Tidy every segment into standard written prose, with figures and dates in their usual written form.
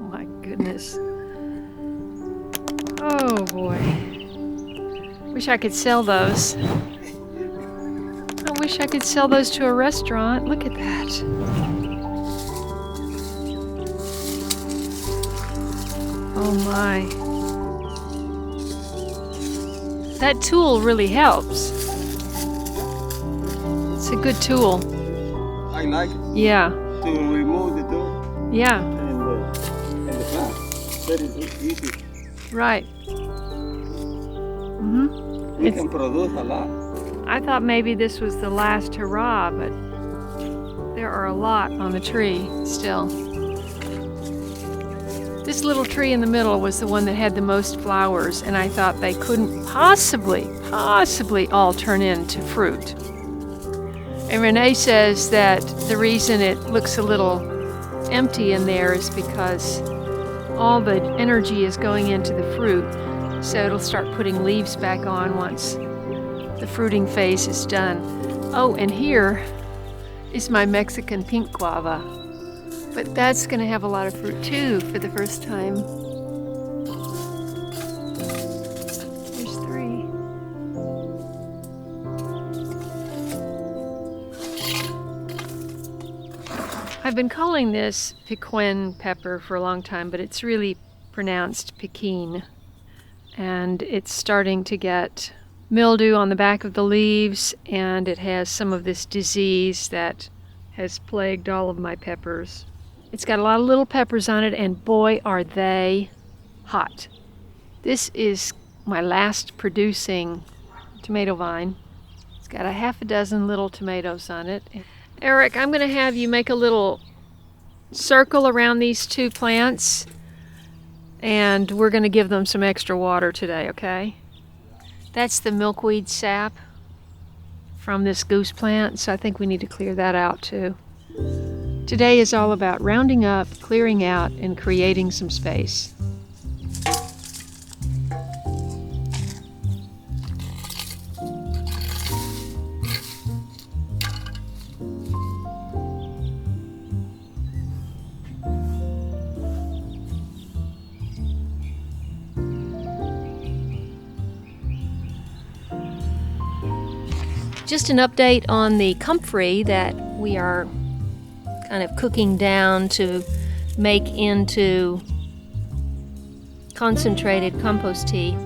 my goodness. Oh boy. Wish I could sell those. I wish I could sell those to a restaurant. Look at that. Oh my. That tool really helps. It's a good tool. I like it. Yeah. To remove the dirt Yeah. and the plant. That is easy. Right. We can produce a lot. I thought maybe this was the last hurrah, but there are a lot on the tree still. This little tree in the middle was the one that had the most flowers, and I thought they couldn't possibly all turn into fruit. And Renee says that the reason it looks a little empty in there is because all the energy is going into the fruit, so it'll start putting leaves back on once the fruiting phase is done. Oh, and here is my Mexican pink guava, but that's going to have a lot of fruit too for the first time. There's 3. I've been calling this Pequin pepper for a long time, but it's really pronounced Pekin. And it's starting to get mildew on the back of the leaves, and it has some of this disease that has plagued all of my peppers. It's got a lot of little peppers on it, and boy are they hot. This is my last producing tomato vine. It's got a half a dozen little tomatoes on it. Eric, I'm going to have you make a little circle around these 2 plants, and we're going to give them some extra water today, okay? That's the milkweed sap from this goose plant, so I think we need to clear that out too. Today is all about rounding up, clearing out, and creating some space. Just an update on the comfrey that we are kind of cooking down to make into concentrated compost tea.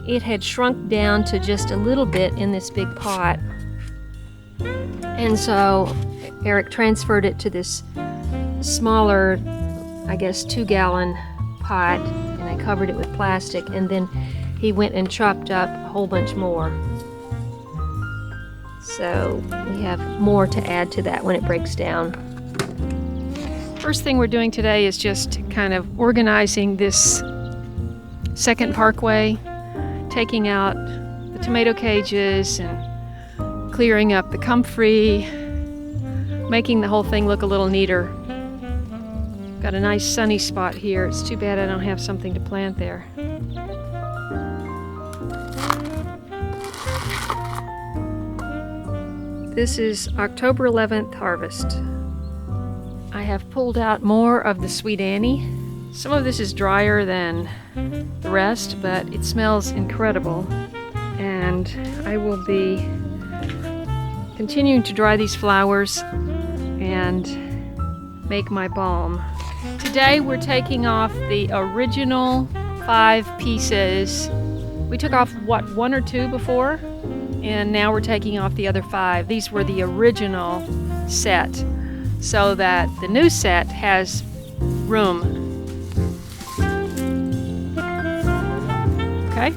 It had shrunk down to just a little bit in this big pot, and so Eric transferred it to this smaller, I guess 2-gallon pot, and I covered it with plastic, and then he went and chopped up a whole bunch more. So we have more to add to that when it breaks down. First thing we're doing today is just kind of organizing this second parkway, taking out the tomato cages and clearing up the comfrey, making the whole thing look a little neater. Got a nice sunny spot here. It's too bad I don't have something to plant there. This is October 11th harvest. I have pulled out more of the Sweet Annie. Some of this is drier than the rest, but it smells incredible. And I will be continuing to dry these flowers and make my balm. Today we're taking off the original 5 pieces. We took off, what, 1 or 2 before? And now we're taking off the other 5. These were the original set, so that the new set has room. Okay?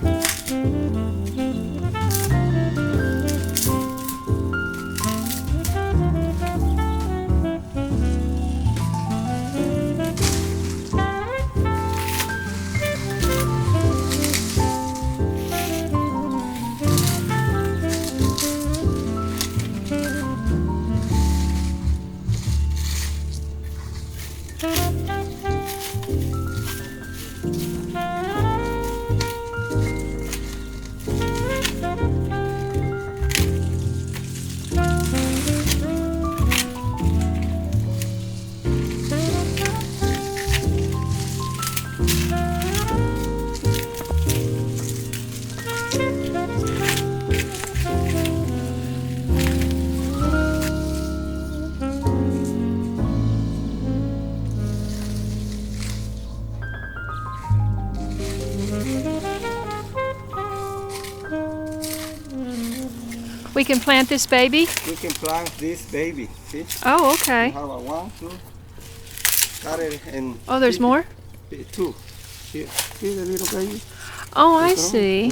we can plant this baby? We can plant this baby. See? Oh, okay. We have a 1, 2. Cut it and. Oh, there's more? 2. Here. See the little baby? Oh, I see.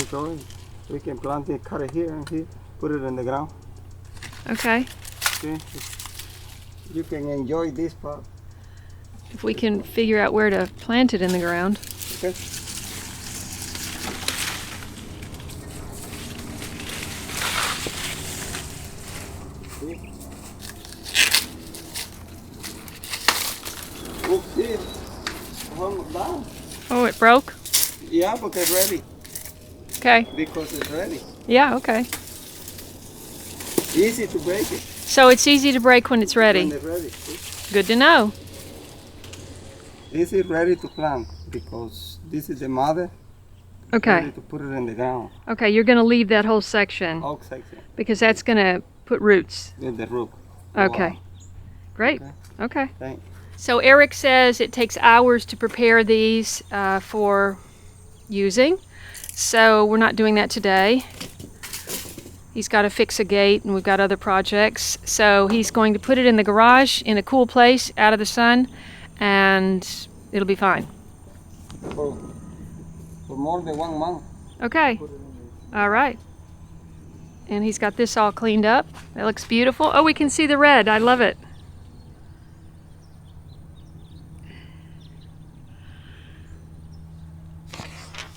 We can plant it, cut it here and here, put it in the ground. Okay. See? You can enjoy this part. If we can figure out where to plant it in the ground. Okay. Oh, see? Almost down. Oh, it broke? Yeah, but it's ready. Okay. Because it's ready. Yeah, okay. Easy to break it. So it's easy to break when it's ready? When it's ready. See? Good to know. This is ready to plant because this is the mother. Okay. Ready to put it in the ground. Okay, you're going to leave that whole section. Oak section. Because that's going to put roots. In the root. Okay. Wow. Great. Okay. Thanks. So Eric says it takes hours to prepare these for using. So we're not doing that today. He's got to fix a gate and we've got other projects. So he's going to put it in the garage in a cool place out of the sun and it'll be fine. For more than 1 month. Okay. All right. And he's got this all cleaned up. That looks beautiful. Oh, we can see the red. I love it.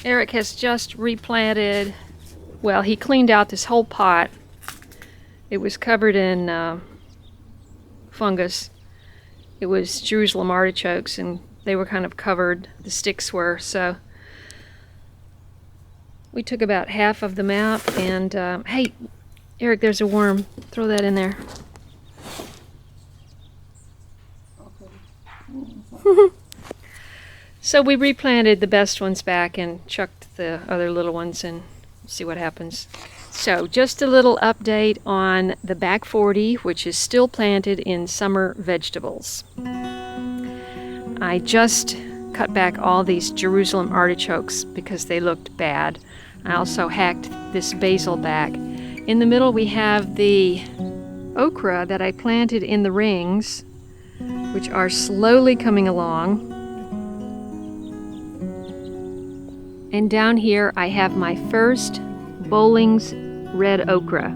Eric has just replanted, well, he cleaned out this whole pot. It was covered in fungus. It was Jerusalem artichokes and they were kind of covered, the sticks were, so we took about half of them out and, hey, Eric, there's a worm. Throw that in there. Okay. So we replanted the best ones back and chucked the other little ones and see what happens. So just a little update on the back 40, which is still planted in summer vegetables. I just cut back all these Jerusalem artichokes because they looked bad. I also hacked this basil back. In the middle we have the okra that I planted in the rings, which are slowly coming along. And down here I have my first Bowling's red okra.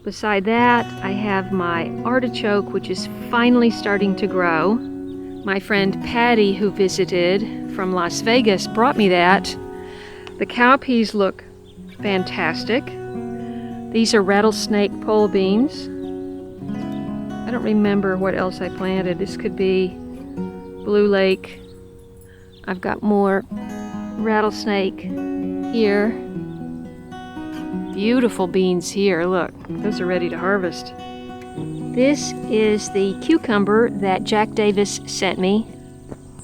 Beside that I have my artichoke, which is finally starting to grow. My friend Patty, who visited from Las Vegas, brought me that. The cowpeas look fantastic. These are rattlesnake pole beans. I don't remember what else I planted. This could be Blue Lake. I've got more rattlesnake here. Beautiful beans here. Look, those are ready to harvest. This is the cucumber that Jack Davis sent me.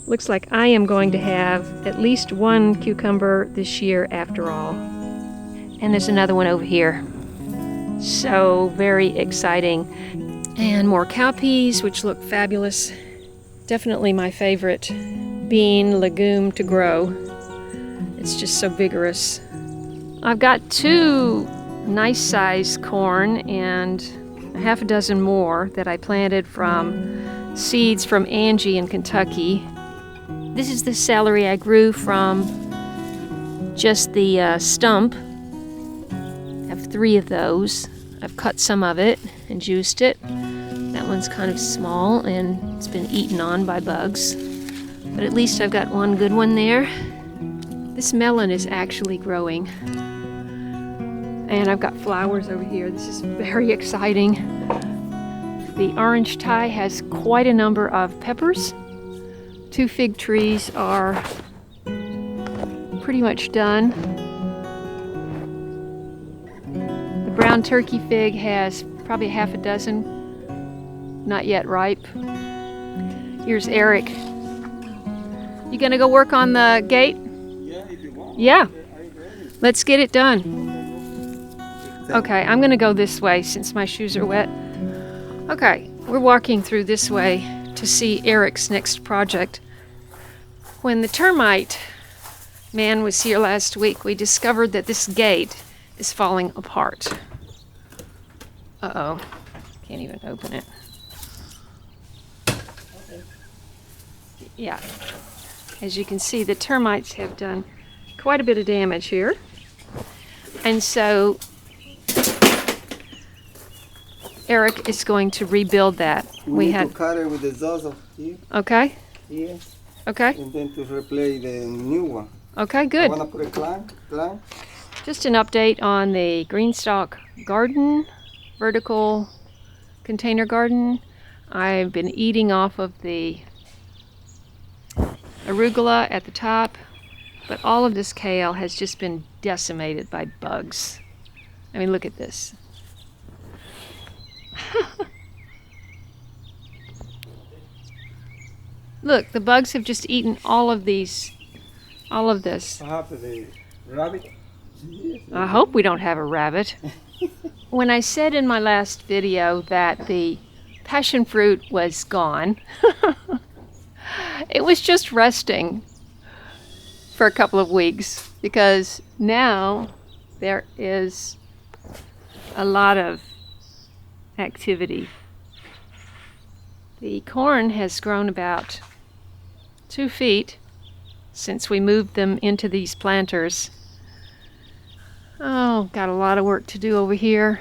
Looks like I am going to have at least one cucumber this year after all. And there's another one over here. So very exciting. And more cowpeas, which look fabulous. Definitely my favorite bean legume to grow. It's just so vigorous. I've got 2 nice sized corn and a half a dozen more that I planted from seeds from Angie in Kentucky. This is the celery I grew from just the stump. I have 3 of those. I've cut some of it and juiced it. That one's kind of small and it's been eaten on by bugs. But at least I've got one good one there. This melon is actually growing. And I've got flowers over here. This is very exciting. The orange tie has quite a number of peppers. 2 fig trees are pretty much done. The brown turkey fig has probably half a dozen, not yet ripe. Here's Eric. You gonna go work on the gate? Yeah, if you want. Yeah. Let's get it done. Okay, I'm gonna go this way since my shoes are wet. Okay, we're walking through this way to see Eric's next project. When the termite man was here last week, we discovered that this gate is falling apart. Uh-oh. Can't even open it. Yeah. As you can see, the termites have done quite a bit of damage here. And so Eric is going to rebuild that. We need to cut it with the Zozo here. Okay. Here. Okay. And then to replace the new one. Okay, good. I want to put a clamp. Just an update on the greenstock garden, vertical container garden. I've been eating off of the arugula at the top, but all of this kale has just been decimated by bugs. I mean, look at this. Look, the bugs have just eaten all of this. What happened to the rabbit? I hope we don't have a rabbit. When I said in my last video that the passion fruit was gone, it was just resting for a couple of weeks, because now there is a lot of activity. The corn has grown about 2 feet since we moved them into these planters. Oh, got a lot of work to do over here.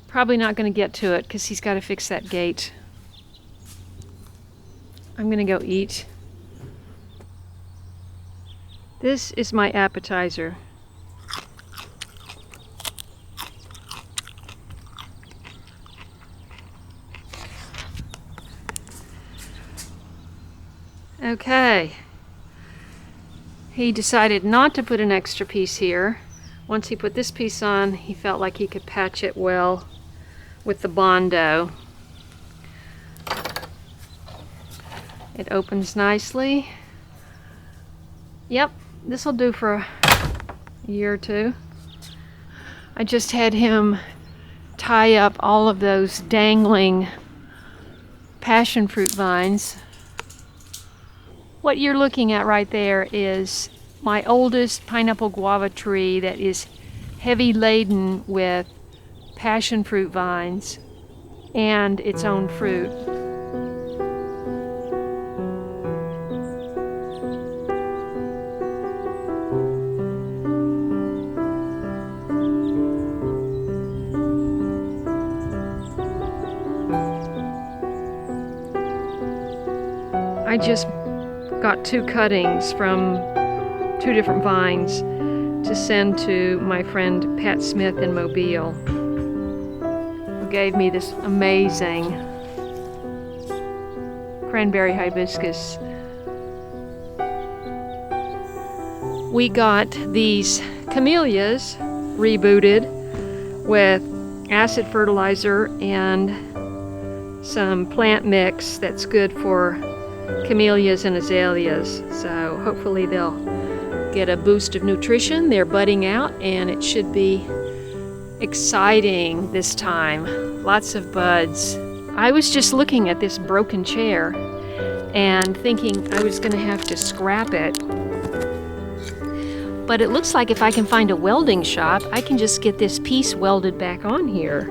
Probably not going to get to it because he's got to fix that gate. I'm going to go eat. This is my appetizer. Okay. He decided not to put an extra piece here. Once he put this piece on, he felt like he could patch it well with the Bondo. It opens nicely. Yep, this will do for a year or two. I just had him tie up all of those dangling passion fruit vines. What you're looking at right there is my oldest pineapple guava tree that is heavy laden with passion fruit vines and its own fruit. I just got 2 cuttings from 2 different vines to send to my friend Pat Smith in Mobile, who gave me this amazing cranberry hibiscus. We got these camellias rebooted with acid fertilizer and some plant mix that's good for camellias and azaleas. So hopefully they'll get a boost of nutrition. They're budding out and it should be exciting this time. Lots of buds. I was just looking at this broken chair and thinking I was going to have to scrap it. But it looks like if I can find a welding shop, I can just get this piece welded back on here.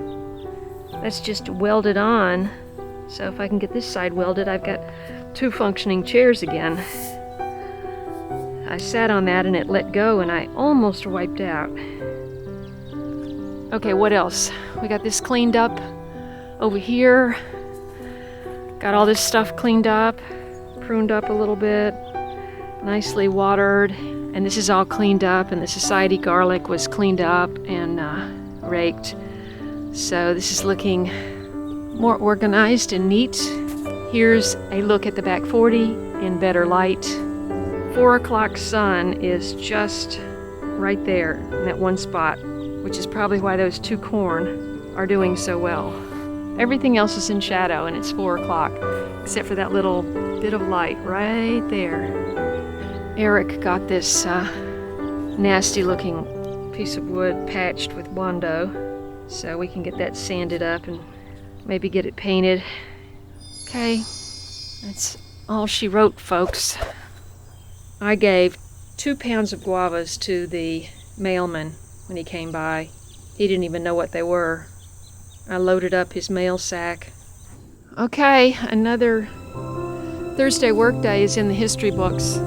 That's just welded on. So if I can get this side welded, I've got 2 functioning chairs again. I sat on that and it let go and I almost wiped out. Okay, what else? We got this cleaned up over here. Got all this stuff cleaned up, pruned up a little bit, nicely watered, and this is all cleaned up, and the society garlic was cleaned up and raked. So this is looking more organized and neat. Here's a look at the back 40 in better light. 4 o'clock sun is just right there in that one spot, which is probably why those 2 corn are doing so well. Everything else is in shadow and it's 4 o'clock, except for that little bit of light right there. Eric got this nasty looking piece of wood patched with Bondo, so we can get that sanded up and maybe get it painted. Okay, that's all she wrote, folks. I gave 2 pounds of guavas to the mailman when he came by. He didn't even know what they were. I loaded up his mail sack. Okay, another Thursday Workday is in the history books.